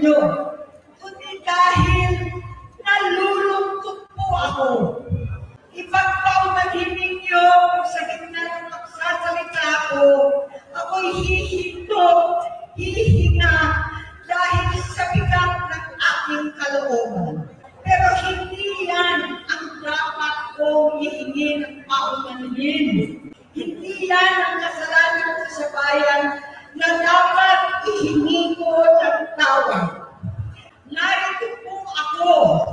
inyo, kundi dahil nalulungkot po ako. Ipagpaumanhin ninyo sa gitna ng magsasalita ko, ako'y hihinto, hihinga, dahil sa bigat ng aking kalooban. Pero hindi yan ang dapat kong hihingi ng paumanhin. Hindi yan ang kasalanan ko sa bayan na dapat ihingi ko ng tawag. Narito po ako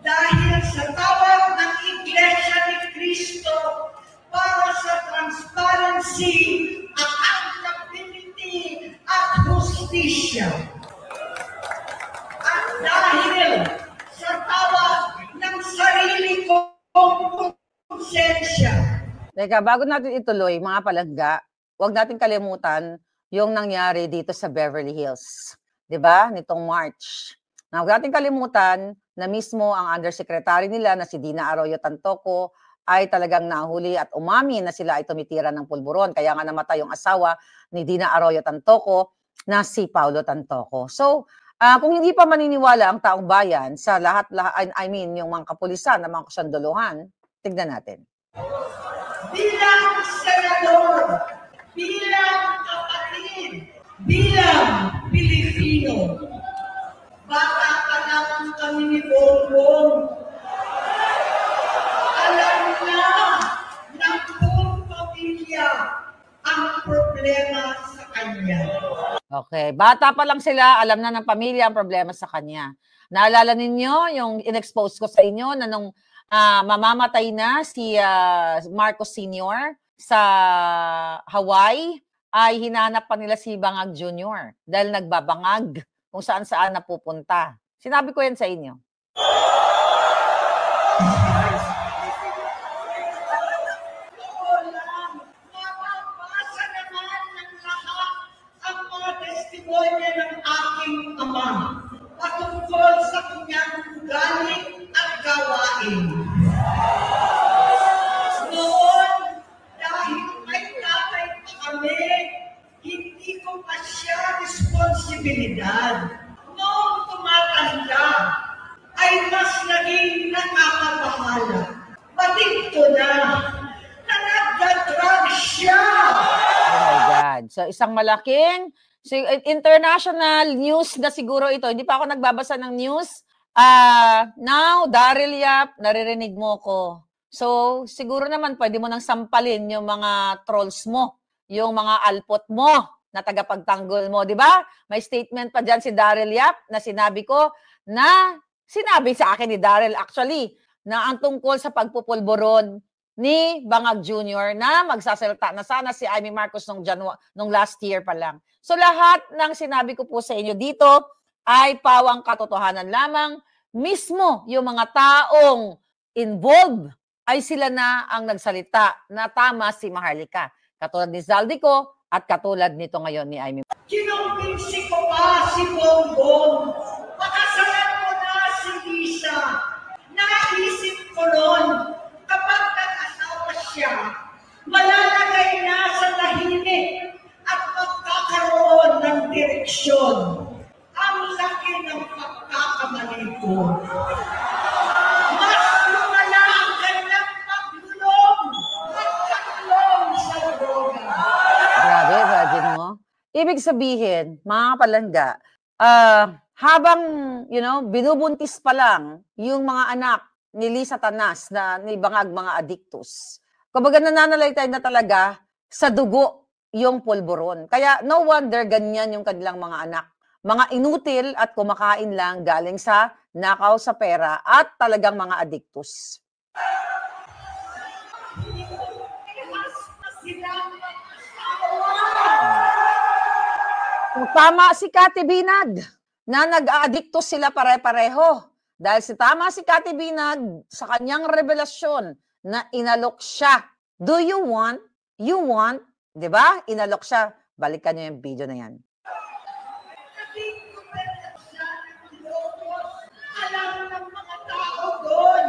dahil sa tawag ng Iglesia ni Cristo para sa transparency, accountability, at justisya. At dahil sa tawag ng sarili kong konsensya. Teka, bago natin ituloy, mga palangga, huwag natin kalimutan yung nangyari dito sa Beverly Hills. 'Di ba? Nitong March. Na huwag natin kalimutan na mismo ang undersecretary nila na si Dina Arroyo Tantoco ay talagang nahuli at umamin na sila ay tumitira ng pulburon. Kaya nga namatay yung asawa ni Dina Arroyo Tantoco na si Paulo Tantoco. So, kung hindi pa maniniwala ang taong bayan sa yung mga kapulisan na mga kusanduluhan, tignan natin. Bilang senador, bilang kapatid, bilang Pilipino, bata pa lang kami ni Bongbong. Alam na ng buong pamilya ang problema sa kanya. Okay, bata pa lang sila, alam na ng pamilya ang problema sa kanya. Naalala ninyo yung in-expose ko sa inyo na nung mamamatay na si Marcos Sr. sa Hawaii, ay hinanap pa nila si Bangag Jr. dahil nagbabangag kung saan-saan napupunta. Sinabi ko yan sa inyo. Mababasa naman ng lahat ang mga testimonya ng aking ama patungkol sa kanyang ugali at gawain. Noon, dahil may tatay pa kami, hindi ko pa siya responsibilidad. Noong tumatanda, ay mas naging nakakabahala. Patinto na nagda-drug siya. Oh my God. So, isang malaking international news na siguro ito. Hindi pa ako nagbabasa ng news. Now, Daryl Yap, naririnig mo ko. So, siguro naman pwede mo nang sampalin yung mga trolls mo, yung mga alpot mo na tagapagtanggol mo, di ba? May statement pa dyan si Daryl Yap na sinabi ko na sinabi sa akin ni Daryl actually na ang tungkol sa pagpupulburon ni Bangag Jr. na magsasalita na sana si Amy Marcos nung last year pa lang. So lahat ng sinabi ko po sa inyo dito ay pawang katotohanan lamang. Mismo yung mga taong involved ay sila na ang nagsalita na tama si Maharlika. Katulad ni Zaldico at katulad nito ngayon ni Amy. Kinumbinsi ko pa si Bongbong. Pakasalan mo na si Lisa. Naisip ko noon, kapag nag-asawa siya, malalagay na sa tahimik at magkakaroon ng direksyon. Ang laki ng pagkakamali ko. Mas lumala ang kanyang paglulong sa droga. Grabe, imagine mo. Ibig sabihin, mga palangga, habang, binubuntis pa lang yung mga anak ni Lisa Tanas na ni Bangag mga adictus. Kumbaga nananalaytay na talaga sa dugo yung pulburon. Kaya no wonder ganyan yung kanilang mga anak. Mga inutil at kumakain lang galing sa nakaw sa pera at talagang mga adictus. Tama si Cathy Binag na nag-aadictus sila pare-pareho. Dahil tama si Cathy Binag sa kanyang revelasyon na inalok siya. Do you want? You want? Diba? Inalok siya. Balikan niyo yung video na yan. Alam ng mga tao doon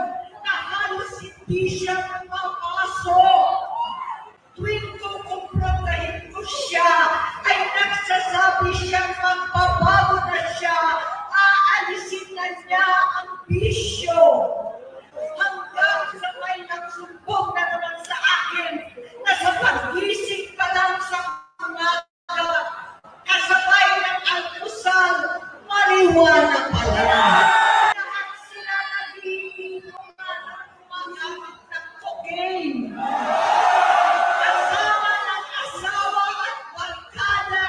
na halos hindi siya mapasok. Tuwing kukumprontahin ko siya, ay nagsasabi siyang magbabago na siya marijuana pala. Lahat sila nag-iinuman at gumagamit ng cocaine. Kasama ng asawa at barkada.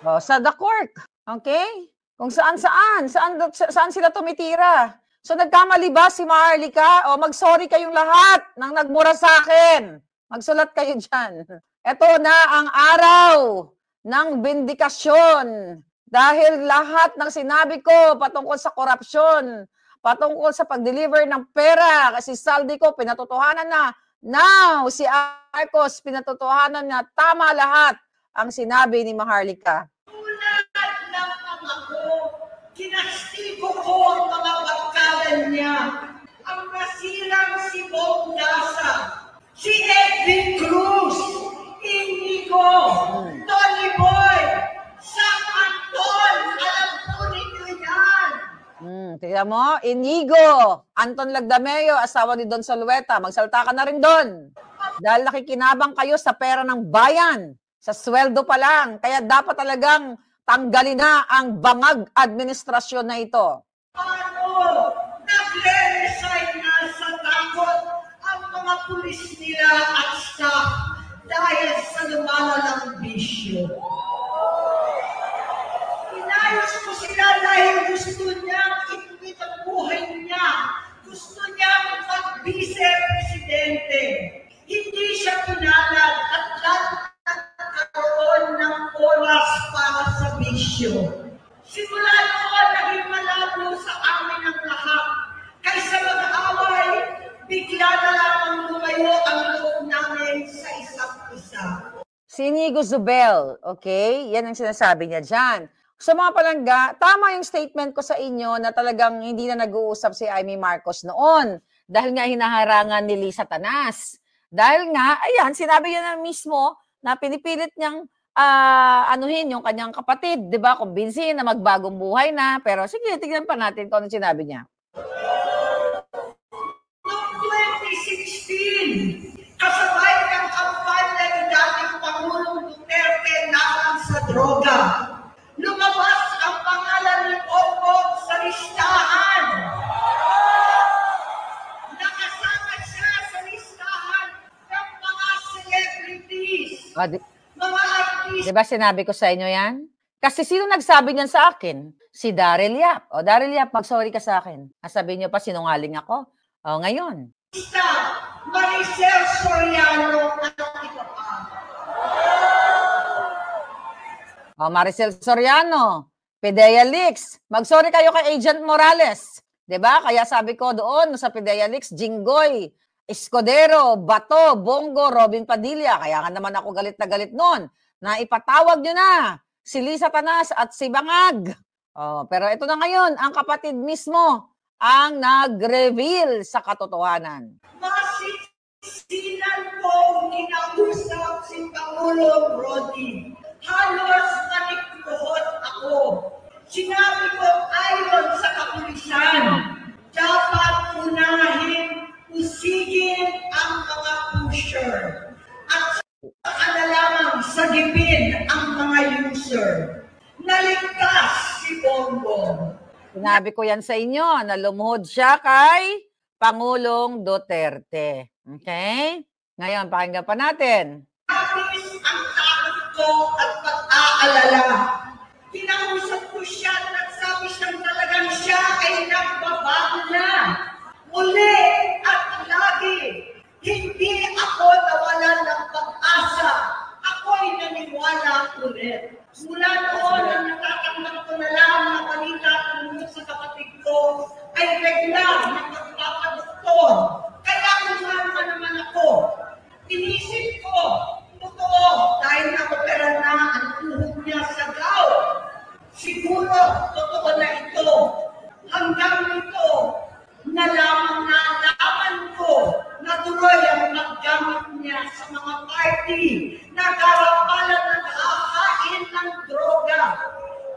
Oh, sa the court. Okay? Kung saan sila tumitira. So nagkamali ba si Maharlika? O mag-sorry kayong lahat nang nagmura sa akin. Magsulat kayo dyan. Ito na ang araw ng bindikasyon. Dahil lahat ng sinabi ko patungkol sa korupsyon, patungkol sa pag-deliver ng pera, kasi saldi ko, pinatotohanan na. Now, si Marcos, pinatotohanan na tama lahat ang sinabi ni Maharlika. Tulad ng ama ko, kinastigo ko ang mga pagkalan niya. Ang nasirang si Bong Dasa, si Edwin Cruz, Inigo, Tony Boy, Sam Anton, alam po ninyo yan. Tignan mo, Inigo, Anton Lagdameo, asawa ni Don Solueta, magsalta ka na rin doon. Dahil nakikinabang kayo sa pera ng bayan, sa sweldo pa lang, kaya dapat talagang tanggalin na ang bangag administrasyon na ito. Ano? Nagre-resign na sa takot ang mga pulis nila at staff dahil sa lumalalang bisyo. Inayos ko sila dahil gusto niyang inulit ang buhay niya. Gusto niyang mag-vice-presidente. Hindi siya pinalad at lahat nagkaroon ng oras para sa bisyo. Simula noon, naging malabo sa amin ang lahat. Kaysa mag-away, bigla na lamang lumayo ang loob namin sa isa't isa. Si Inigo Zubel, okay? Yan ang sinasabi niya dyan. Sa mga palangga, tama yung statement ko sa inyo na talagang hindi na nag-uusap si Amy Marcos noon dahil nga hinaharangan ni Lisa Tanas. Dahil nga, ayan, sinabi niya na mismo na pinipilit niyang anuhin yung kanyang kapatid, di ba? Kumbinsin na magbagong buhay na. Pero sige, tignan pa natin kung ano sinabi niya. Noong 2016, kasabay ng kampanya ni dating Pangulong Duterte laban sa droga. Lumabas ang pangalan ni Bongbong sa listahan. Nakasama siya sa listahan ng mga celebrities, mga artists. Di ba sinabi ko sa inyo yan? Kasi sino nagsabi niyan sa akin? Si Daryl Yap. O Daryl Yap, mag-sorry ka sa akin. Sabihin niyo pa sinungaling ako. O ngayon. Maricel Soriano at iba pa. O Maricel Soriano, Pidea Leaks. Mag-sorry kayo kay Agent Morales. Di ba? Kaya sabi ko doon sa Pidea Leaks, Jinggoy, Escudero, Bato, Bongo, Robin Padilla. Kaya nga naman ako galit na galit noon na ipatawag nyo na si Lisa Tanas at si Bangag. Oh, pero ito na ngayon, ang kapatid mismo ang nag-reveal sa katotohanan. Masisinan ko kinausap si Pangulong Rodi. Halos nanikluhod ako. Sinabi ko ayon sa kapulisan, dapat unahin, usigin ang mga pusher. At saka na lamang sagipin ang mga user. Naligtas si Bongbong. Sinabi ko yan sa inyo na lumuhod siya kay Pangulong Duterte. Okay? Ngayon, pakinggan pa natin. Labis ang takot ko at pag-aalala. Kinausap ko siya at nagsabi siyang talagang siya ay nagbabago na. Muli at lagi, hindi ako nawalan ng pag-asa. Ako'y naniwala ulit. Mula noon, ang natatanggap ko na lang na balita tungkol sa kapatid ko ay regular na magpapadoktor. Kaya kumama naman ako. Inisip ko, totoo, dahil nakopera na ang tuhod niya sa gout. Siguro, totoo na ito. Hanggang nito, nalaman ko na tuloy ang paggamit niya sa mga party na karapalan ng nakakain ng droga.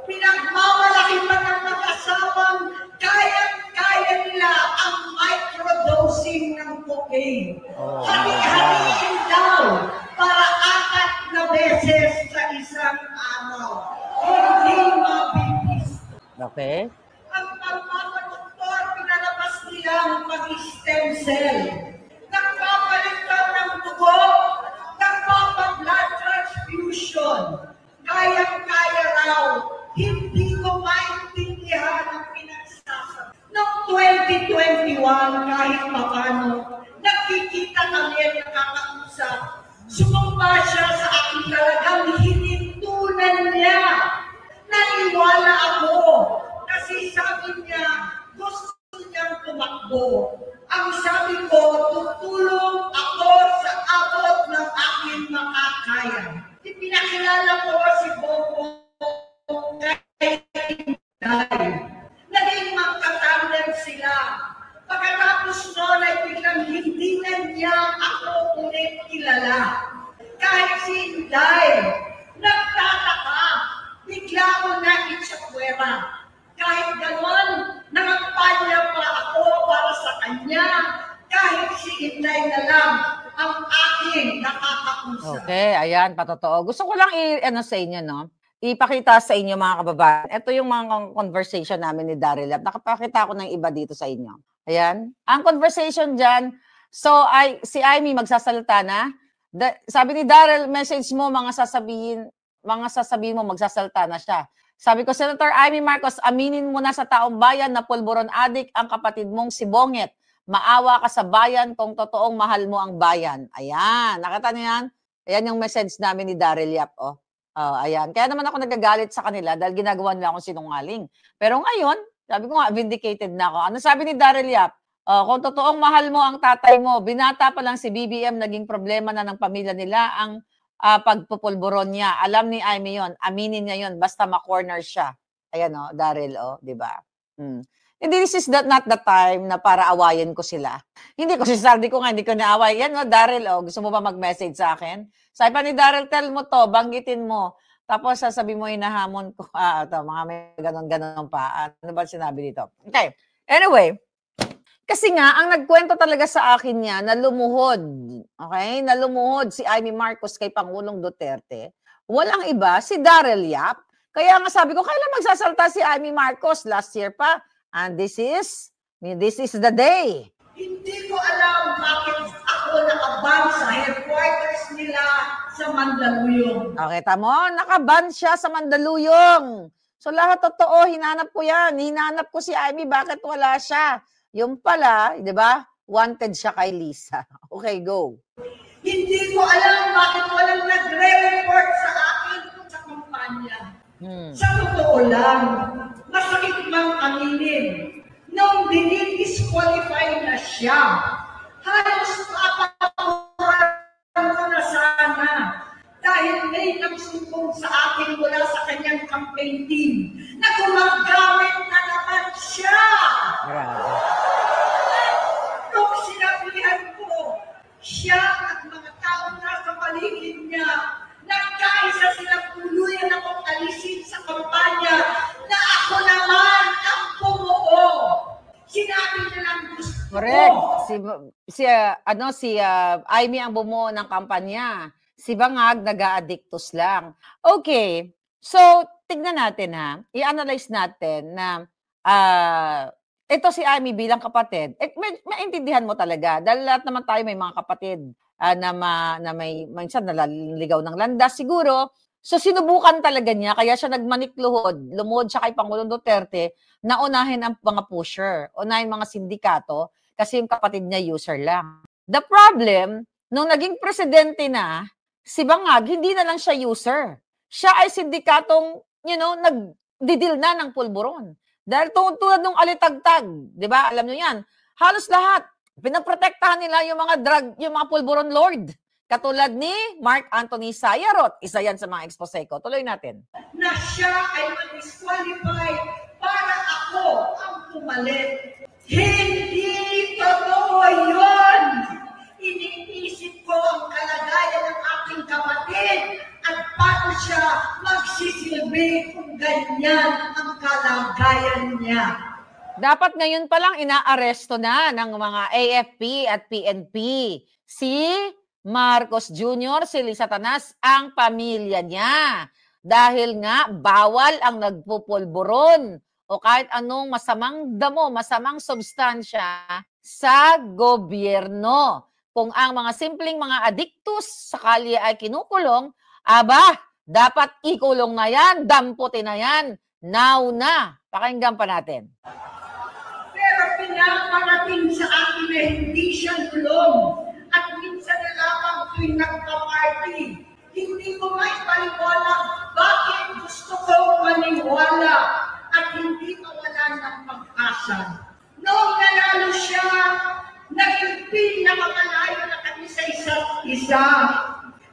Pinagmamalaki pa ng mag-asawang kaya nila ang microdosing ng cocaine. Hati-hatiin daw para 4 na beses sa isang araw. Hindi mabibis. Okay. Ang pagpapadoktor, pinalabas nilang pag-stem cell. Nagpapalit daw ng dugo, nagpapablood transfusion. Kayang-kaya raw, hindi ko maintindihan ang pinagsasabi. Noong 2021, kahit papano, nakikita kami at nakakausap. Sumumpa siya sa aking talagang hinintunan niya. Naniwala ako kasi sabi niya, gusto niyang tumakbo. Ang sabi ko, tutulong ako sa abot ng aking makakaya. Ipinakilala ko si Bobo kay Inday. Naging magkatandem sila. Pagkatapos noon ay biglang hindi na niya ako ulit kilala. Kahit si Inday, nagtataka, bigla ko na itsapwera. Kahit ganon, nangapanya pa ako para sa kanya. Kahit si Inday na lang ang aking nakakausap. Okay, ayan, patotoo. Gusto ko lang sa inyo, no? Ipakita sa inyo mga kababayan. Ito yung mga conversation namin ni Daryl Yap. Nakapakita ko ng iba dito sa inyo. Ayan. Ang conversation dyan, so si Amy magsasalita na. Sabi ni Daryl, message mo, mga sasabihin mo, magsasalita na siya. Sabi ko, Senator Amy Marcos, aminin mo na sa taong bayan na pulburon adik ang kapatid mong si Bonget. Maawa ka sa bayan kung totoong mahal mo ang bayan. Ayan. Nakita niyo yan? Ayan yung message namin ni Daryl Yap. Ayan. Kaya naman ako nagagalit sa kanila dahil ginagawa nila akong sinungaling. Pero ngayon, sabi ko nga, vindicated na ako. Ano sabi ni Daryl Yap? Kung totoong mahal mo ang tatay mo, binata pa lang si BBM, naging problema na ng pamilya nila ang pagpupulburon niya. Alam ni Amy yon, aminin niya yon, basta ma-corner siya. Ayan Daryl, di ba? This is not the time na para awayin ko sila. Hindi ko sinasabi ko nga, hindi ko naaway. Yan Daryl, gusto mo ba mag-message sa akin? Sabi pa ni Daryl, tell mo to, banggitin mo. Tapos sasabi mo, hinahamon ko. Mga may ganon-ganon pa. Ano ba sinabi dito? Okay. Anyway, kasi nga, ang nagkwento talaga sa akin niya na lumuhod. Okay? Na lumuhod si Amy Marcos kay Pangulong Duterte. Walang iba, si Daryl Yap. Kaya nga sabi ko, kailan magsasalta si Amy Marcos? Last year pa. And this is the day. Hindi ko alam bakit ako nakaban sa headquarters nila sa Mandaluyong. Okay, tamo, nakaban siya sa Mandaluyong. So lahat totoo, hinanap ko yan. Hinanap ko si Amy, bakit wala siya? Yung pala, di ba, wanted siya kay Lisa. Okay, go. Hindi ko alam bakit walang nagre-report sa akin sa kumpanya. Sa totoo lang, masakit mang aminin. Nung dinidisqualify na siya, halos papapuran ko na sana dahil may nagsumbong sa akin mula sa kanyang campaign team na gumagamit na naman siya. Nung sinabihan ko, siya at mga taong nasa paligid niya, nagkaisa silang tuluyan akong alisin sa kampanya na ako naman ang bumuo. Sinabi niya lang gusto ko. Correct. Si Amy ang bumuo ng kampanya. Si Bangag nag-a-addictus lang. Okay. So, tignan natin I-analyze natin na ito si Amy bilang kapatid. Maintindihan mo talaga. Dahil lahat naman tayo may mga kapatid na may minsan naliligaw ng landas siguro. So sinubukan talaga niya, kaya siya nagmanikluhod, lumuhod siya kay Pangulong Duterte na unahin ang mga pusher, unahin mga sindikato, kasi yung kapatid niya user lang. The problem, nung naging presidente na, si Bangag, hindi na lang siya user. Siya ay sindikatong, nagdidil na ng pulburon. Dahil tulad nung alitagtag, di ba? Alam niyo yan, halos lahat, pinaprotektahan nila yung mga yung mga pulburon lord. Katulad ni Mark Anthony Sayarot. Isa yan sa mga expose ko. Tuloy natin. Na siya ay ma-disqualify para ako ang pumalit. Hindi totoo yun! Iniisip ko ang kalagayan ng aking kapatid at paano siya magsisilbi kung ganyan ang kalagayan niya. Dapat ngayon pa lang inaaresto na ng mga AFP at PNP si Marcos Jr., si Lisa Tanas, ang pamilya niya. Dahil nga, bawal ang nagpupulburon o kahit anong masamang damo, masamang substansya sa gobyerno. Kung ang mga simpleng mga adiktus sa kalye ay kinukulong, aba, dapat ikulong na yan, damputin na yan, now na. Pakinggan pa natin. Pero pinaparating sa akin na hindi siya tulong. At minsan na lamang tuwing nagpa-party, hindi ko maipaliwanag bakit gusto ko maniwala at hindi mawala ng pag-asa. Noong nanalo siya, naging pinakamalayo na kami sa isa't isa.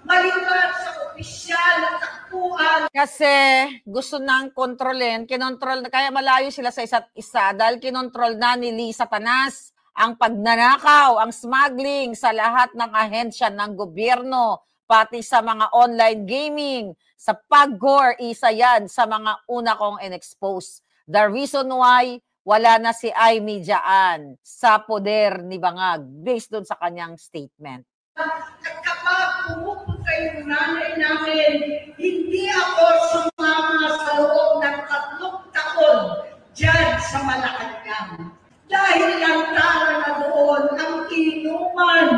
Maliban sa opisyal at takbuhan. Kasi gusto nang kontrolin, kinontrol na, kaya malayo sila sa isa't isa dahil kinontrol na ni Lee Satanas ang pagnanakaw, ang smuggling sa lahat ng ahensya ng gobyerno, pati sa mga online gaming, sa PAGCOR, isa yan sa mga una kong in-expose. The reason why wala na si Aimee dyan sa poder ni Bangag based doon sa kanyang statement. At kapag pumupunta yung nanay namin, hindi ako sumama sa loob ng 3 taon dyan sa Malacanang. Dahil lang tara na doon ang inuman,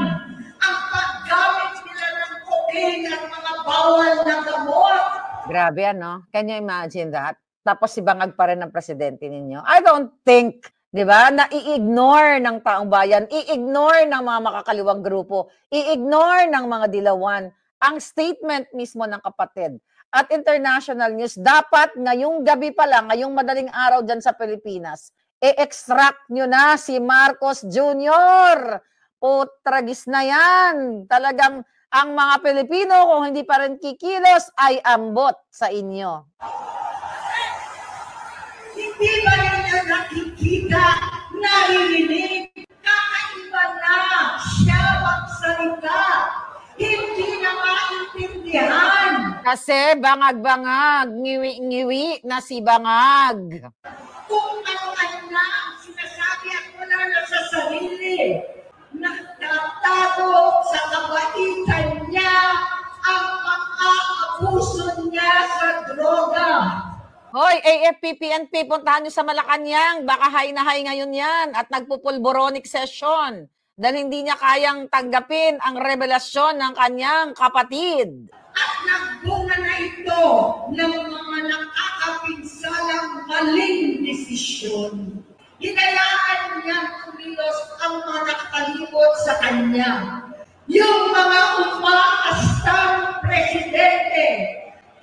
ang paggamit nila ng cocaine at mga bawal na gamot. Grabe ano? Can you imagine that? Tapos si Bangag pa rin ang presidente ninyo. I don't think, di ba, na i-ignore ng taong bayan, i-ignore ng mga makakaliwang grupo, i-ignore ng mga dilawan ang statement mismo ng kapatid. At international news, dapat ngayong gabi pa lang, ngayong madaling araw dyan sa Pilipinas, i-extract nyo na si Marcos Jr. Tragis na yan. Talagang ang mga Pilipino, kung hindi pa rin kikilos, ay ambot sa inyo. Hindi ba niya nakikita, naririnig, kakaiba na siya magsalita, hindi na maintindihan. Kasi bangag-bangag, ngiwi-ngiwi na si Bangag. Kung ano-ano na ang sinasabi at wala na sa sarili, nagtatago sa kabaitan niya ang pang-aabuso niya sa droga. Hoy, AFP, PNP, puntahan nyo sa Malacanang. Baka high na high ngayon yan at nagpupulboronic session dahil hindi niya kayang tanggapin ang revelasyon ng kanyang kapatid. At nagbunga na ito ng mga nakakapinsalang maling desisyon. Hinayaan niyang kumilos ang mga nakalibot sa kanya. Yung mga umaastang presidente,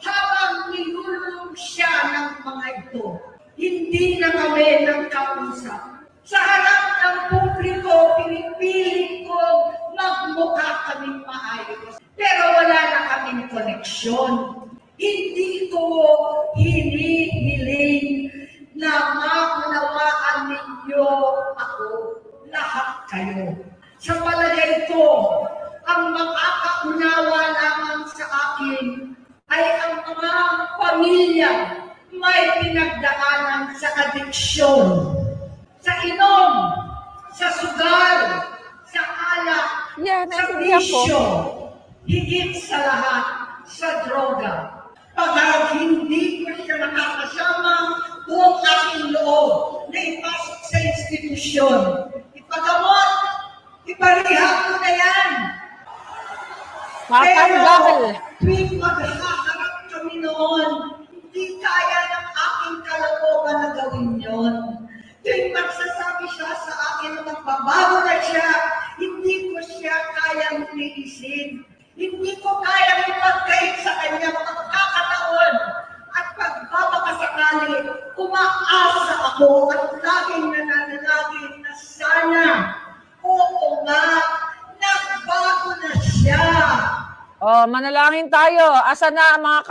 habang nilulong siya ng mga ito, hindi na kami ng kausap. Sa harap ng publiko, pinipili ko magmukha kaming maayos. Pero wala na kaming koneksyon. Hindi ko hinihiling na maunawaan ninyo ako, lahat kayo. Sa palagay ko, ang makakaunawa lamang sa akin ay ang mga pamilya may pinagdaanan sa adiksyon, sa inom, sa sugal, sa alak, sa bisyo, higit sa lahat, sa droga. Pag hindi ko siya nakakasama, buong aking loob na ipasok sa institusyon. Ipagamot, iparehab ko na yan. Pero tuwing maghaharap kami noon, hindi kaya ng aking kalooban na gawin yon. Tuwing magsasabi siya sa akin na magbabago na siya, hindi ko siya kayang nilisin. Hindi ko kayang ipagkait sa kanya mga pagkakataon. At pagbabakasakali, umaasa ako at laging nananalangin na sana, oo nga, nagbago na siya. Oh, manalangin tayo. Asa na mga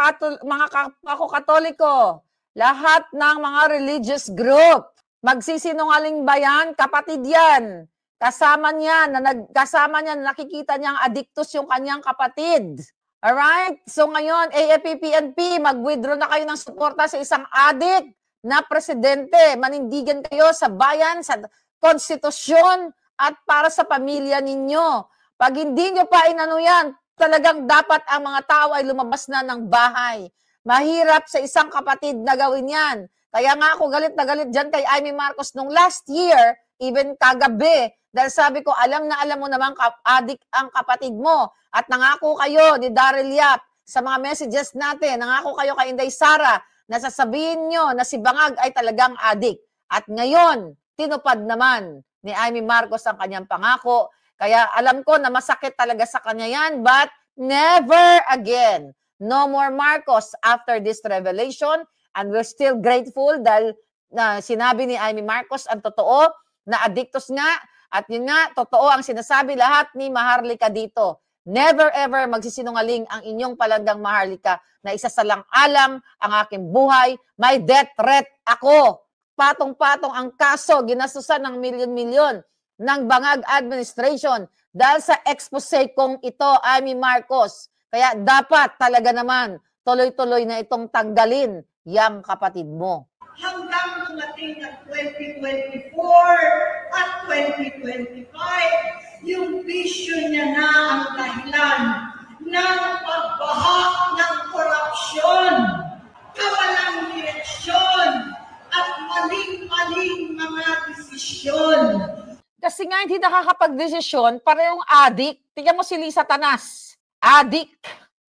Katoliko? Lahat ng mga religious group. Magsisinungaling ba yan? Kapatid yan. Kasama niya, nakikita niyang addictus yung kanyang kapatid. Alright? So ngayon, AFP, PNP, mag-withdraw na kayo ng suporta sa isang addict na presidente. Manindigan kayo sa bayan, sa konstitusyon, at para sa pamilya ninyo. Pag hindi nyo pa inano yan, talagang dapat ang mga tao ay lumabas na ng bahay. Mahirap sa isang kapatid na gawin yan. Kaya nga ako galit na galit dyan kay Amy Marcos nung last year, even kagabi, dahil sabi ko, alam na alam mo naman adik ang kapatid mo. At nangako kayo ni Daryl Yap sa mga messages natin, nangako kayo kay Inday Sara na sasabihin nyo na si Bangag ay talagang adik. At ngayon, tinupad naman ni Amy Marcos ang kanyang pangako. Kaya alam ko na masakit talaga sa kanya yan, but never again. No more Marcos after this revelation. And we're still grateful dahil sinabi ni Amy Marcos ang totoo na addictus nga. At yun nga, totoo ang sinasabi lahat ni Maharlika dito. Never ever magsisinungaling ang inyong palanggang Maharlika na isa sa lang-alang ang aking buhay. May death threat ako. Patong-patong ang kaso, ginastusan ng milyon-milyon ng Bangag administration dahil sa expose kong ito, Amy Marcos. Kaya dapat talaga naman tuloy-tuloy na itong tanggalin yang kapatid mo. Hanggang dumating ang 2024 at 2025, yung bisyo niya na ang dahilan ng pagbaha ng korupsyon, kawalang direksyon, at maling-maling mga desisyon. Kasi nga hindi nakakapag-desisyon, parehong adik. Tingnan mo si Lisa Tanas. Adik.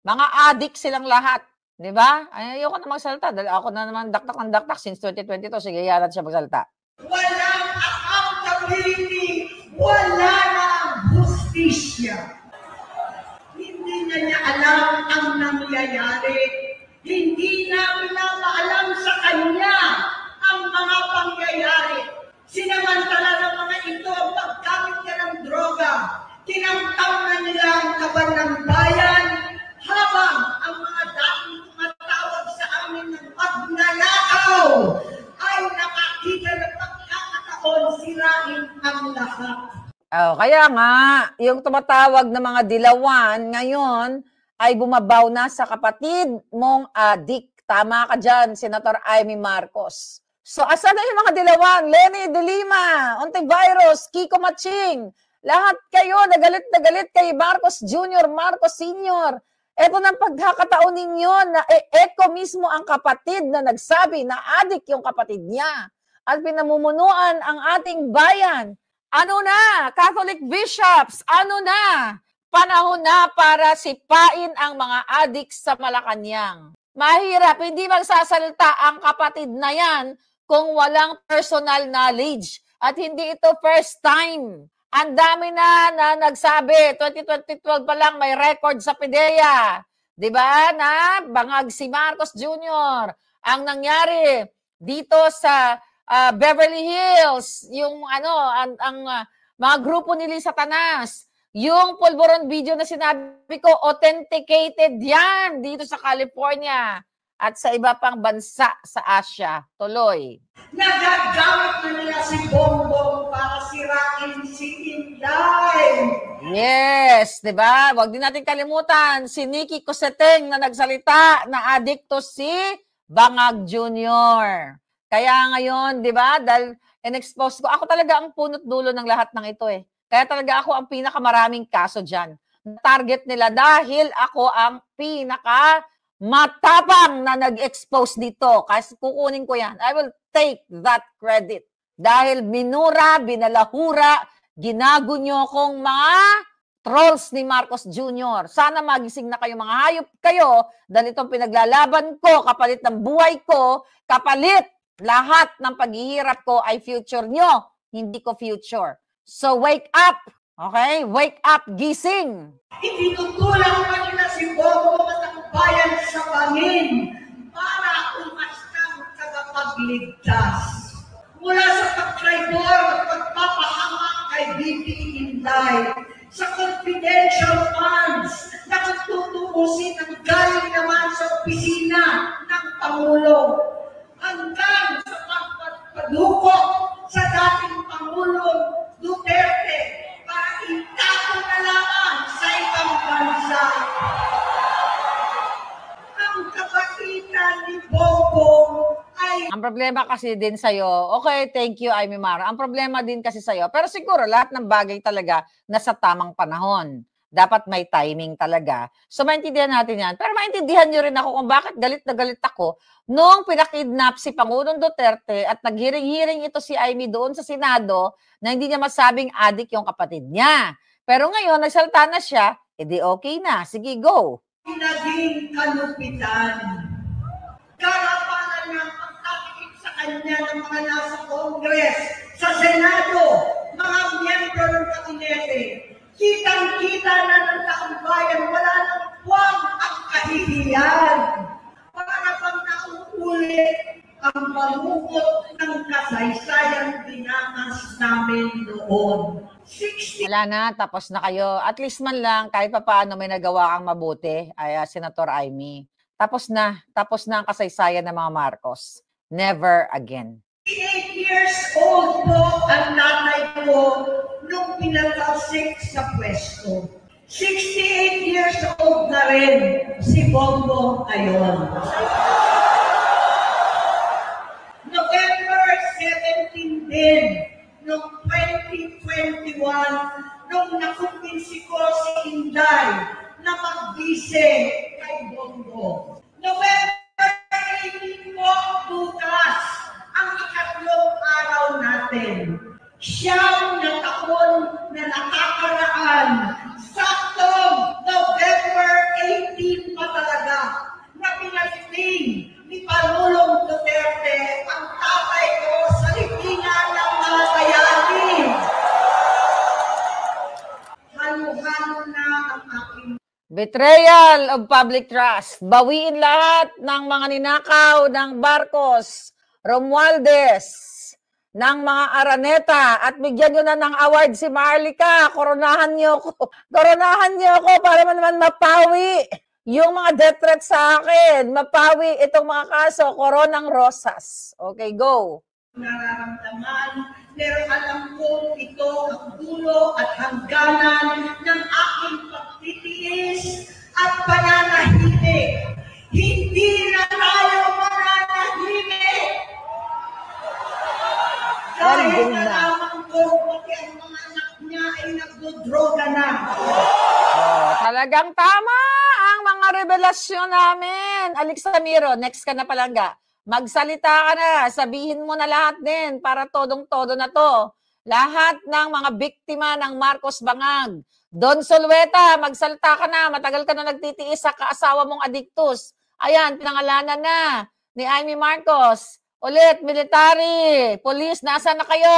Mga adik silang lahat. Di ba? Ayoko na magsalita. Dahil ako na naman daktak ng daktak since 2022. Sige, yaran siya magsalita. Walang accountability. Wala nang hustisya. Hindi na niya alam ang nangyayari. Hindi na pinapaalam sa kanya ang mga pangyayari. Sinamantala ng mga ito ang paggamit niya ng droga. Tinamtam na nila ang kaban ng bayan habang ang mga dating tumatawag sa amin ng pagnanakaw ay nakakita ng pagkakataon sirain ang lahat. Kaya nga, yung tumatawag na mga dilawan ngayon ay bumabaw na sa kapatid mong adik. Tama ka dyan, Senator Amy Marcos. So, asan na yung mga dilawan? Lenny De Lima, Ontivirus, Kiko Maching, lahat kayo nagalit kay Marcos Jr., Marcos Sr. Ito ng pagkakataon ninyo na eko mismo ang kapatid na nagsabi na adik yung kapatid niya at pinamumunuan ang ating bayan. Ano na, Catholic bishops, ano na? Panahon na para sipain ang mga adik sa Malacanang. Mahirap, hindi magsasalita ang kapatid na yan kung walang personal knowledge. At hindi ito first time. Ang dami na nagsabi, 2012 pa lang may record sa PIDEA. Diba? Na Bangag si Marcos Jr. Ang nangyari dito sa Beverly Hills, yung mga grupo ni Lisa Tanas, yung pulburon video na sinabi ko, authenticated yan dito sa California at sa iba pang bansa sa Asia. Tuloy. Nagagamit na nila si Bongbong para sirain si Inday. Yes, di ba? Huwag din natin kalimutan si Nikki Coseteng na nagsalita na adikto si Bangag Jr. Kaya ngayon, di ba, dahil in-expose ko, ako talaga ang punot dulo ng lahat ng ito eh. Kaya talaga ako ang pinakamaraming kaso dyan. Target nila dahil ako ang matapang na nag-expose dito. Kasi kukunin ko yan. I will take that credit. Dahil minura, binalahura, ginagunyo kong mga trolls ni Marcos Jr. Sana magising na kayo, mga hayop kayo, dahil itong pinaglalaban ko, kapalit ng buhay ko, kapalit lahat ng paghihirap ko ay future nyo, hindi ko future. So wake up, okay? Wake up, gising. Hindi tutulak pa nila si Bongbong at ang bayan sa bangin para umastang tagapagligtas. Mula sa pagtraidor at pagpapahamak kay BP Inday, sa confidential funds na tutuusin ang galing naman sa opisina ng Pangulo, hanggang sa pagpadukot sa dating Pangulong Duterte para itago na lamang sa ibang bansa. Ang kapatitan ni Bongbong ay... Ang problema kasi din sa'yo, okay, thank you, Amy Mara. Ang problema din kasi sa'yo, pero siguro lahat ng bagay talaga nasa tamang panahon. Dapat may timing talaga. So, maintindihan natin yan. Pero maintindihan nyo rin ako kung bakit galit na galit ako nung pinakidnap si Pangulong Duterte at naghiring-hiring ito si Amy doon sa Senado na hindi niya masabing adik yung kapatid niya. Pero ngayon, nagsalta na siya, edi okay na. Sige, go. Naging kalupitan. Karapanan ng pagkakikip sa kanya ng mga nasa Congress, sa Senado, mga miyembro ng kabinete. Kitang-kita na ng taong bayan, wala nang puwang ang kahihiyan. Para bang nauulit ang mamugot ng kasaysayan dinanas namin noon. 60 Wala na, tapos na kayo. At least man lang, kahit pa paano may nagawa kang mabuti, ay Senator Amy. Tapos na ang kasaysayan ng mga Marcos. Never again. 8 years old po ang nanay ko nung pinatalsik sa pwesto. 68 years old na rin si Bongbong ngayon. November 17 din, noong 2021, nung nakumbinsi ko si Inday na magbise kay Bongbong. November 18 po, bukas, ang ikatlong araw natin. Siyam na taon na nakakaraan. Saktong November 18 pa talaga na pinagting ni Pangulong Duterte ang tatay ko sa libingan ng mga bayani. Halo-halo na ang aking Betrayal of public trust. Bawiin lahat ng mga ninakaw ng Marcos, Romualdez, ng mga Araneta, at bigyan nyo na ng award si Marlica. Koronahan nyo ko. Koronahan nyo ko para naman mapawi yung mga death threat sa akin. Mapawi itong mga kaso, Coronang Rosas. Okay, go. nararamdaman, pero alam ko ito ang dulo at hangganan ng aking pagtitiis at pananahimik. Hindi na tayo mananahimik! Dahil nalaman ko pati ang mga anak niya ay nagdodroga na. Talagang tama ang mga revelasyon namin. Alexamiro, next ka na palangga. Magsalita ka na, sabihin mo na lahat din para todong-todo na to. Lahat ng mga biktima ng Marcos Bangag. Don Solweta, magsalita ka na, matagal ka na nagtitiis sa kaasawa mong adiktus. Ayan, pinangalanan na ni Amy Marcos. Ulit, military, police, nasaan na kayo?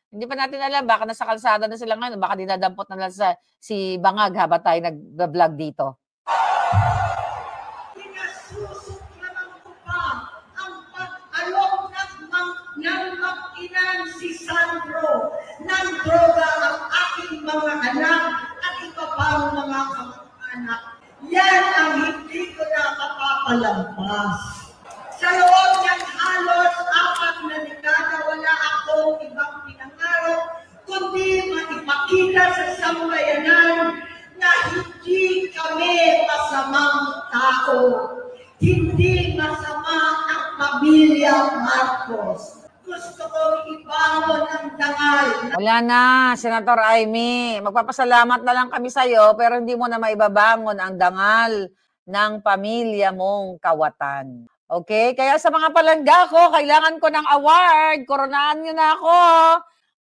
Hindi pa natin alam, baka nasa kalsada na sila ngayon, baka dinadampot na lang sa si Bangag habang tayo nag-vlog dito. Pinasusuklaman ko pa ang pag-alok ng mag-inan si Sandro ng droga ang aking mga anak at iba pang mga anak. Yan ang hindi ko nakakapalampas. Sa loob ng halos 4 na dekada, wala akong ibang pinangarap kundi maipakita sa sambayanan na hindi kami masamang tao. Hindi masama ang pamilya Marcos. Gusto kong ibangon ang dangal. Wala na, Senator Amy. Magpapasalamat na lang kami sa'yo, pero hindi mo na maibabangon ang dangal ng pamilya mong kawatan. Okay? Kaya sa mga palangga ko, kailangan ko ng award. Koronahan nyo na ako.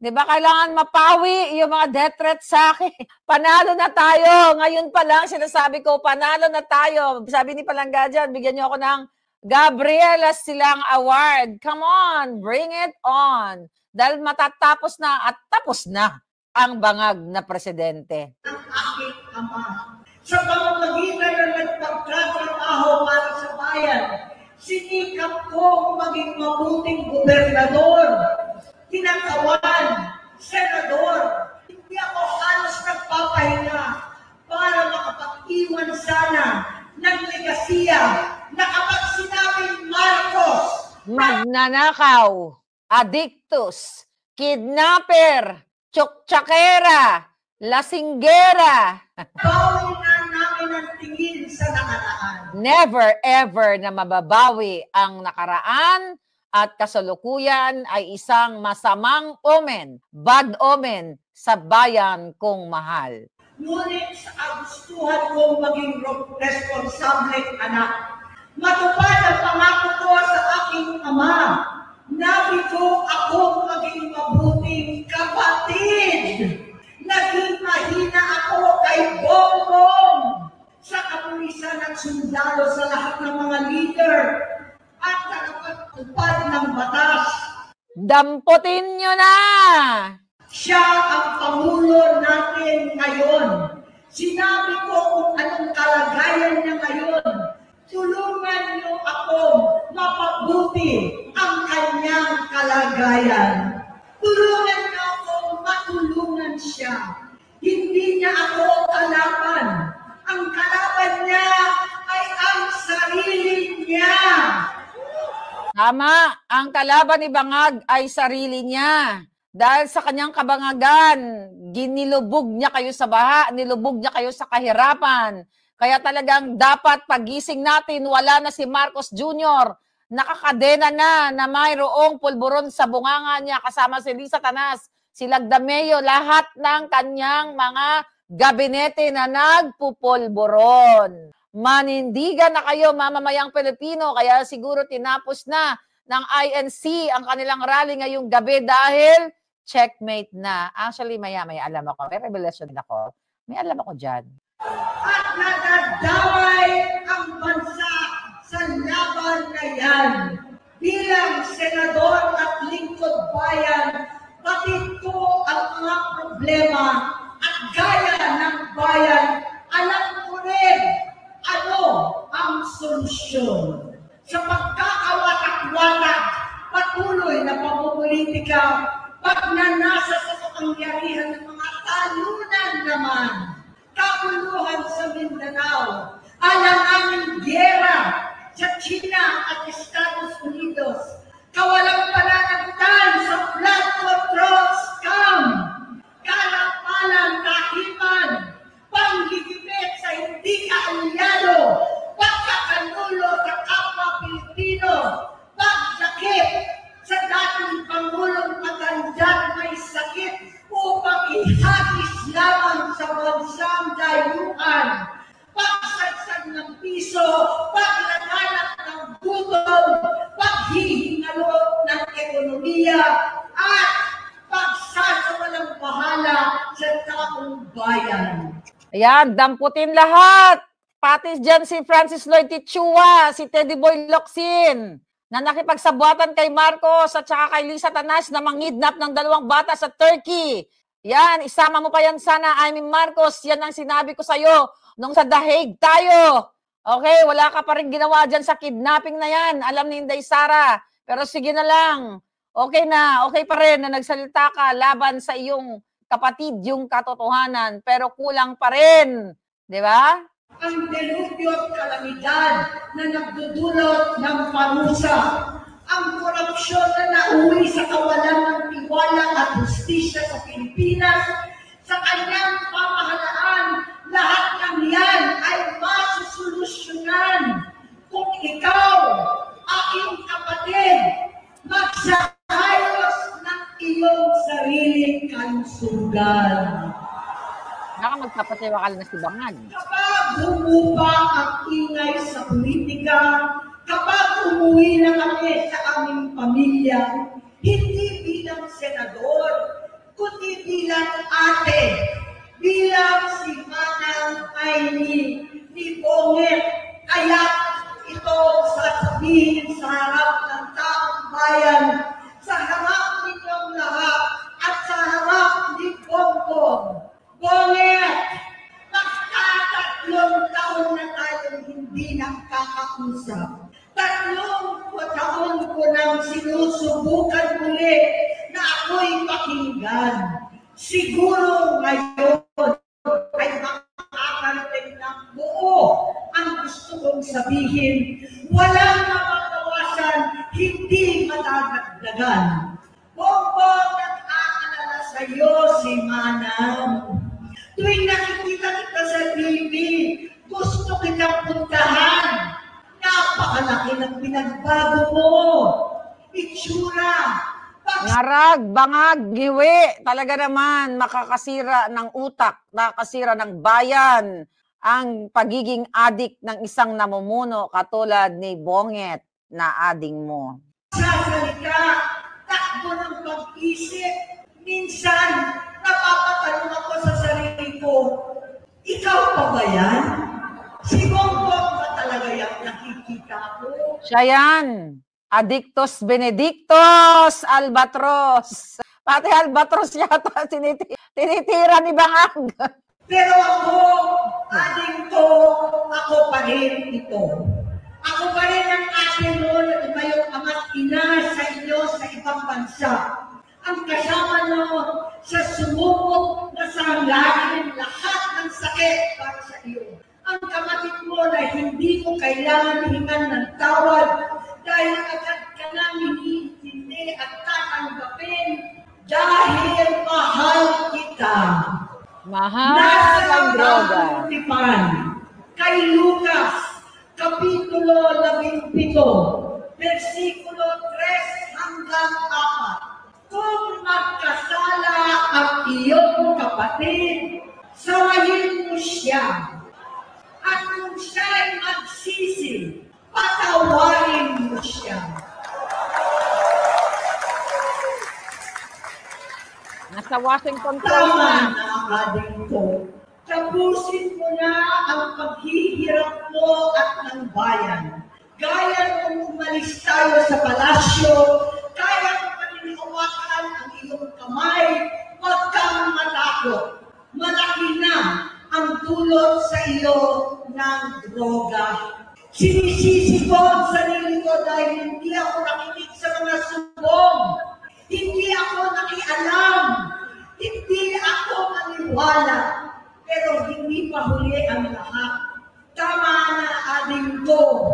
Di ba? Kailangan mapawi yung mga death threats sa akin. Panalo na tayo. Ngayon pa lang, sinasabi ko, panalo na tayo. Sabi ni palangga dyan, bigyan nyo ako ng Gabriela Silang Award. Come on, bring it on. Dahil matatapos na at tapos na ang bangag na presidente. Ang aking ama. Sa pamamagitan ng nagpagkatrabaho para sa bayan, sinikap ko maging mabuting gobernador, tinakawan, senador. Hindi ako halos nagpapahinga para makapag-iwan sana ng legasiya na kapag sinabing Marcos, Magnanakaw, adiktus, kidnapper, tsuktsakkera, lasinggera. bawi na namin ang tingin sa nakaraan. Never ever na mababawi ang nakaraan at kasalukuyan ay isang masamang omen, bad omen sa bayan kong mahal. Ngunit sa kagustuhan kong maging responsableng anak, matupad ang pangako ko sa aking ama, nabiko akong maging mabuting kapatid. Naging mahina ako kay Bongbong sa kapulisan at sundalo sa lahat ng mga leader at nakapagtupad ng batas. Damputin nyo na! Siya ang Pangulo natin ngayon. Sinabi ko kung anong kalagayan niya ngayon. Tulungan niyo ako mapabuti ang kanyang kalagayan. Tulungan niyo ako matulungan siya. Hindi niya ako kalaban. Ang kalaban niya ay ang sarili niya. Tama, ang kalaban ni Bangag ay sarili niya. Dahil sa kanyang kabangagan, ginilubog niya kayo sa baha, nilubog niya kayo sa kahirapan. Kaya talagang dapat pagising natin, wala na si Marcos Jr., nakakadena na mayroong pulburon sa bunganga niya kasama si Lisa Tanas, si Lagdameo, lahat ng kanyang mga gabinete na nagpupulburon. Manindigan na kayo, mamamayang Pilipino, kaya siguro tinapos na ng INC ang kanilang rally ngayong gabi dahil checkmate na. Actually, maya-maya alam ako. May revelation din ako. May alam ako dyan. At nadadaway ang bansa sa laban na yan. Bilang senador at lingkod bayan, batid ko ang mga problema at gaya ng bayan, alam ko rin ano ang solusyon. Sa pagkakawatak-watak, patuloy na pamumulitika, pagnanasa sa kapangyarihan ng mga talunan naman, kabuluhan sa Mindanao, alanganing giyera sa China at Estados Unidos, kawalang pananagutan sa flood control scam, kalapalan kahiman, panggigipit sa hindi kaalyado, pagkakanulo sa kapwa Pilipino, pagsakit sa dating Pangulong matandang may sakit upang ihagis lamang sa bansang dayuhan, pagsagsag ng piso, paglaganap ng gutom, paghihingalo ng ekonomiya, at pagsasawalang bahala sa taong bayan. Ayan, damputin lahat. Pati dyan si Francis Lloyd Tichua, si Teddy Boy Locsin, na nakipagsabuatan kay Marcos at saka kay Lisa Tanas na mangidnap ng 2 bata sa Turkey. Yan, isama mo pa yan sana, Marcos. Yan ang sinabi ko sa'yo nung sa Dahig tayo. Okay, wala ka pa rin ginawa dyan sa kidnapping na yan. Alam ni Inday Sara. Pero sige na lang. Okay na, okay pa rin na nagsalita ka laban sa iyong kapatid, yung katotohanan. Pero kulang pa rin. Di ba? Ang delubyo at kalamidad na nagdudulot ng parusa, ang korupsyon na nauwi sa kawalan ng tiwala at hustisya sa Pilipinas, sa kanyang pamahalaan, lahat ng yan ay masusolusyonan kung ikaw, aking kapatid, magsayos ng iyong sariling kalusugan. Baka magpapatiwa ka na si Bangag. Kapag bumuba ang ingay sa politika, kapag umuwi na kami sa aming pamilya, hindi bilang senador, kundi bilang ate, bilang si Manang Aimee ni Bonget, kaya ito sasabihin sa harap ng taong bayan, sa harap ninyong lahat, at sa harap ni Bongbong. Bonget, magkatatlong taon na tayong hindi nakakausap. 3 taon ko nang sinusubukan muli na ako'y pakinggan. Siguro ngayon ay makakarating ng buo ang gusto kong sabihin. Walang mababawasan, hindi matadagdagan. Bongbong, nag-aalala sa iyo si Manang. Tuwing nakikita kita sa TV, gusto kitang puntahan. Napakalaki ng pinagbago mo. Itsura, Ngarag, bangag, ngiwi. Talaga naman, makakasira ng utak, nakakasira ng bayan ang pagiging adik ng isang namumuno katulad ni Bonget na ading mo. Sasalita, takbo ng pag-isip. Minsan, napapatanong ako sa sarili ko, ikaw pa ba yan? Si Bongbong ba talaga yung nakikita ko? Siya yan. Adictus Benedictus Albatros. Pati Albatros yata tinitira ni Bangag. Pero ako, ading to, ako pa rin ito. Ako pa rin ang ating mo na tumayong ama't ina sa inyo sa ibang bansa. Ang kasama nyo sa sumubok na sanglain lahat ng sakit para sa iyo. Ang kapatid mo na hindi mo kailangan hingan ng tawad dahil agad ka nang hinihintindi at tatanggapin dahil mahal kita. Mahal Nasa ang droga. Tipan, kay Lucas, Kapitulo 17, versikulo 3 hanggang 4. Kung magkasala ang iyong kapatid, sawayin mo siya. At kung siya'y magsisi, patawarin mo siya. Nasa Washington Post Tama na. na ang ading ko. Tapusin mo na ang paghihirap mo at ng bayan. Gaya nung umalis tayo sa palasyo, kaya mo paniniwakan ang iyong kamay, huwag kang matakot. Malaki na ang dulot sa iyo ng droga. Sinisisi ko ang sarili ko dahil hindi ako nakinig sa mga sumbong. Hindi ako nakialam. Hindi ako maniwala. Pero hindi pa huli ang lahat. Tama na ading ko.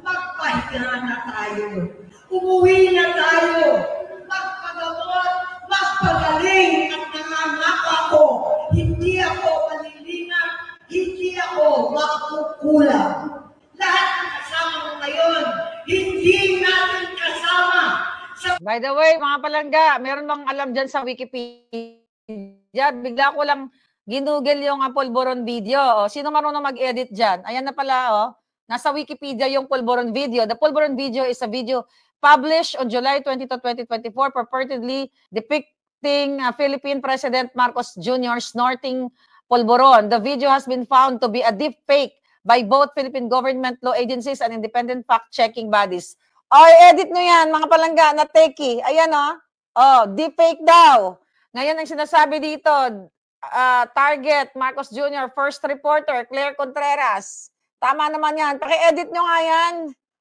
Magpahinga na tayo. Umuwi na tayo. Magpagamot, magpagaling at nangangako ako. Hindi ako malilingat. Hindi ako magkukulang. Lahat ng kasama mo ngayon, hindi natin kasama. By the way, mga palangga, meron bang alam dyan sa Wikipedia? Bigla ko lang ginugel yung Polvoron video. O, sino marunong mag-edit dyan? Ayan na pala, oh. Nasa Wikipedia yung Polvoron video. The Polvoron video is a video published on July 22, 2024 purportedly depicting Philippine President Marcos Jr. snorting polvoron. The video has been found to be a deep fake by both Philippine government law agencies and independent fact-checking bodies. Edit nyo yan, mga palangga, na techie. Ayan, deepfake daw. Ngayon, ang sinasabi dito, target, Marcos Jr., first reporter, Claire Contreras. Tama naman yan. Paki-edit nyo nga yan.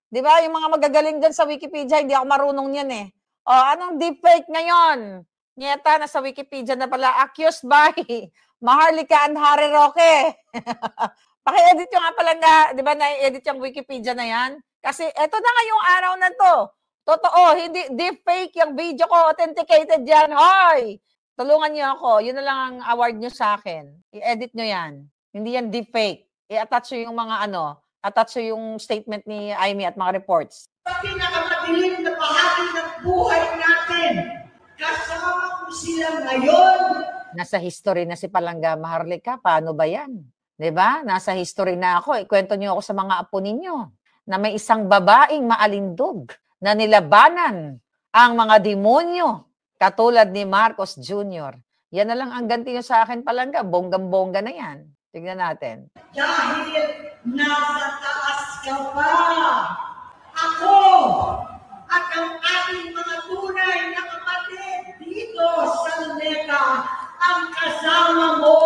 Di ba? Yung mga magagaling dyan sa Wikipedia, hindi ako marunong yan eh. Anong deepfake ngayon? Nyeta, nasa Wikipedia na pala, accused by Maharlika and Harry Roque. Paki-edit nyo nga palangga. Di ba, na-edit yung Wikipedia na yan? Kasi eto na nga yung araw na to. Totoo, hindi deepfake yung video ko. Authenticated yan. Hoy! Tulungan niyo ako. Yun na lang ang award niyo sa akin. I-edit niyo yan. Hindi yan deepfake. I-attach nyo yung mga attach nyo yung statement ni Aimee at mga reports. Sa pinakamadilim na bahagi ng buhay natin, kasama ko sila ngayon. Nasa history na si Palangga Maharlika. Paano ba yan? Diba? Nasa history na ako. Ikwento niyo ako sa mga apo ninyo na may isang babaeng maalindog na nilabanan ang mga demonyo katulad ni Marcos Jr. Yan na lang ang ganti nyo sa akin, Palangga. Bonggang-bongga na yan. Tignan natin. Dahil nasa taas ka pa. Ako at ang ating mga tunay na kapatid dito sa Luneta ang kasama mo.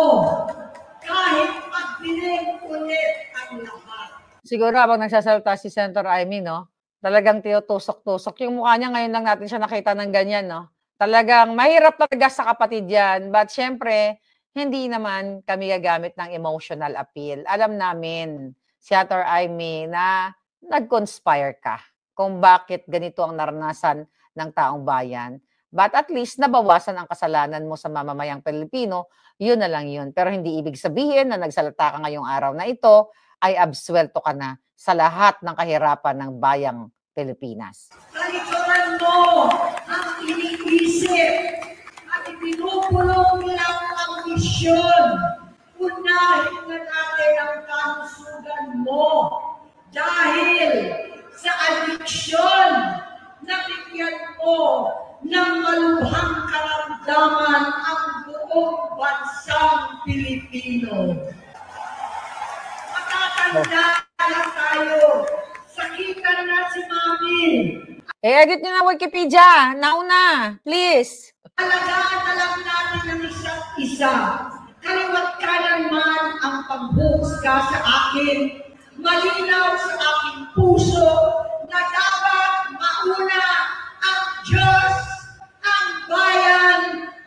Kahit pagdilim ulit ang lahat. Siguro habang nagsasalita si Senator Aimee, no? Talagang tinutusok-tusok. Yung mukha niya ngayon lang natin siya nakita ng ganyan, no? Talagang mahirap talaga sa kapatid yan. But syempre, hindi naman kami gagamit ng emotional appeal. Alam namin, Senator Aimee, na nag-conspire ka kung bakit ganito ang naranasan ng taong bayan. But at least nabawasan ang kasalanan mo sa mamamayang Pilipino, yun na lang yun. Pero hindi ibig sabihin na nagsalita ka ngayong araw na ito, ay absuelto ka na sa lahat ng kahirapan ng bayang Pilipinas. Kalikuran mo ang iniisip binigyan mo ng malubhang karamdaman ang buong bansang Pilipino. Matatanda na tayo. Sakitan na si Mami. Edit nyo na Wikipedia. Nauna, please. Alagaan na lang natin ang isa't isa. Kaliwat kanan man ang pagbuhusga sa akin. Malinaw sa aking puso na dapat mauna ang Diyos, ang bayan,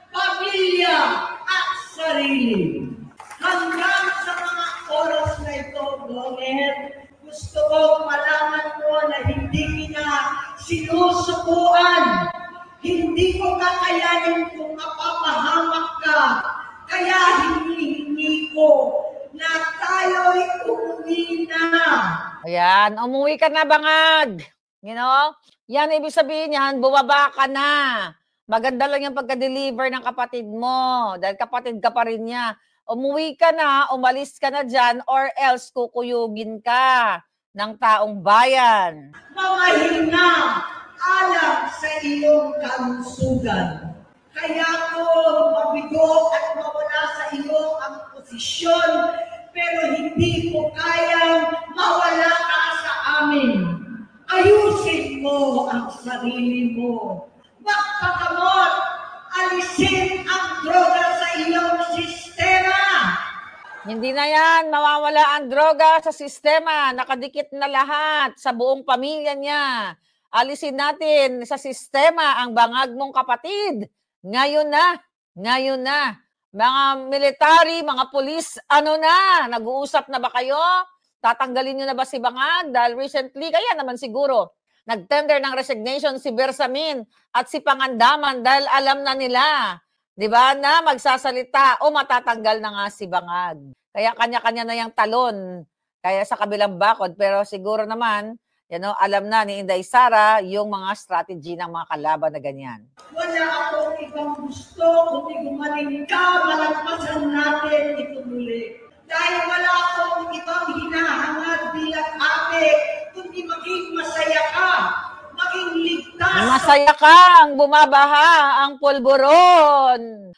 pamilya at sarili. Hanggang sa mga oras na ito, Gomer, gusto kong malaman mo na hindi kita sinusukuan. Hindi ko kakayanin kung mapapahamak ka. Kaya hinihingi ko na tayo'y umuwi na. Ayan, umuwi ka na, bangag. You know? Yan, ibig sabihin yan, bumaba ka na. Maganda lang yung pagka-deliver ng kapatid mo. Dahil kapatid ka pa rin niya. Umuwi ka na, umalis ka na dyan, or else kukuyugin ka ng taong bayan. Mamahina alam sa iyong kalusugan. Kaya ko mabigo at mawala sa iyo ang posisyon, pero hindi ko kayang mawala ka sa amin. Ayusin mo ang sarili mo. Magpagamot, alisin ang droga sa iyong sistema. Hindi na yan, mawawala ang droga sa sistema. Nakadikit na lahat sa buong pamilya niya. Alisin natin sa sistema ang bangag mong kapatid. Ngayon na, ngayon na. Mga military, mga pulis, ano na? Nag-uusap na ba kayo? Tatanggalin nyo na ba si bangag? Dahil recently, kaya naman siguro, nag-tender ng resignation si Bersamin at si Pangandaman dahil alam na nila, di ba, na magsasalita o matatanggal na nga si bangag. Kaya kanya-kanya na yung talon. Kaya sa kabilang bakod, pero siguro naman, alam na ni Inday Sara yung mga strategy ng mga kalaban na ganyan. Wala akong ibang gusto kundi gumaling ka, malagpasan natin ito muli. Dahil wala akong ibang hinahangad bilang ate, kundi maging masaya ka, maging ligtas. Masaya kang bumabaha ang pulburon.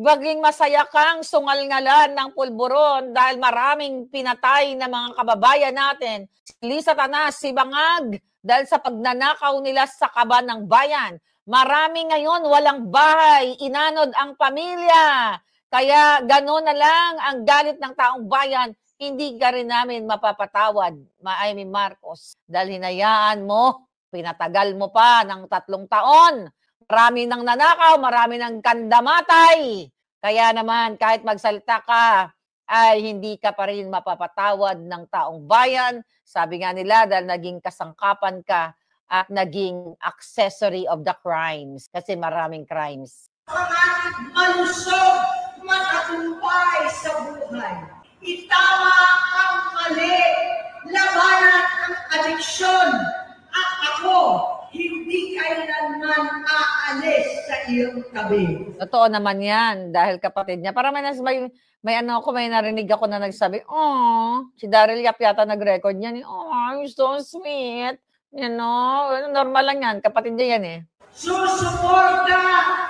Maging masaya kang sungal-ngalan ng pulburon dahil maraming pinatay na mga kababayan natin. Si Satanas, si Bangag, dahil sa pagnanakaw nila sa kaban ng bayan. Marami ngayon walang bahay, inanod ang pamilya. Kaya gano'n na lang ang galit ng taong bayan, hindi ka rin namin mapapatawad, Amy Marcos. Dahil hinayaan mo, pinatagal mo pa ng 3 taon. Marami nang nanakaw, marami nang kandamatay. Kaya naman, kahit magsalita ka, ay hindi ka pa rin mapapatawad ng taong bayan. Sabi nga nila, dahil naging kasangkapan ka at naging accessory of the crimes. Kasi maraming crimes. Malusog, matatumpay sa buhay. Itama ang mali, labanan ang adiksyon. At ako, hindi kailanman aalis sa iyong tabi. Totoo naman yan, dahil kapatid niya. Parang may narinig ako na nagsabi, oh, si Daryl Yap yata nag-record niyan. Oh, you're so sweet. Normal lang yan. Kapatid niya yan eh. Susuporta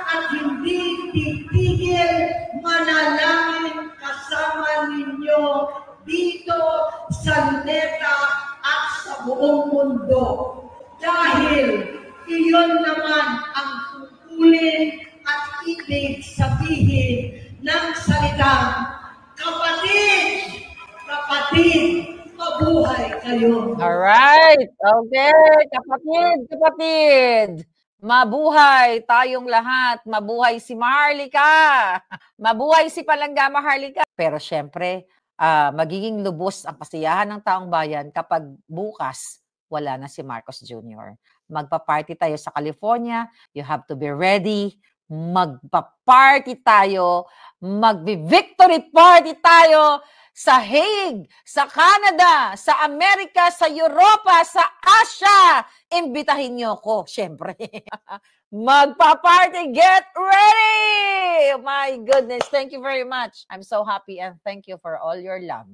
at hindi titigil, manalangin kasama ninyo dito sa Luneta at sa buong mundo. Dahil iyon naman ang tungkulin at ibig sabihin ng salitang kapatid, mabuhay kayo. Alright, okay, kapatid. Mabuhay tayong lahat. Mabuhay si Maharlika. Mabuhay si Palangga Maharlika. Pero syempre, magiging lubos ang kasiyahan ng taong bayan kapag bukas wala na si Marcos Jr. Magpa-party tayo sa California. You have to be ready. Magpa-party tayo. Magbi-victory party tayo sa Hague, sa Canada, sa Amerika, sa Europa, sa Asia. Imbitahin niyo ko, syempre. Magpa-party. Get ready! My goodness. Thank you very much. I'm so happy and thank you for all your love.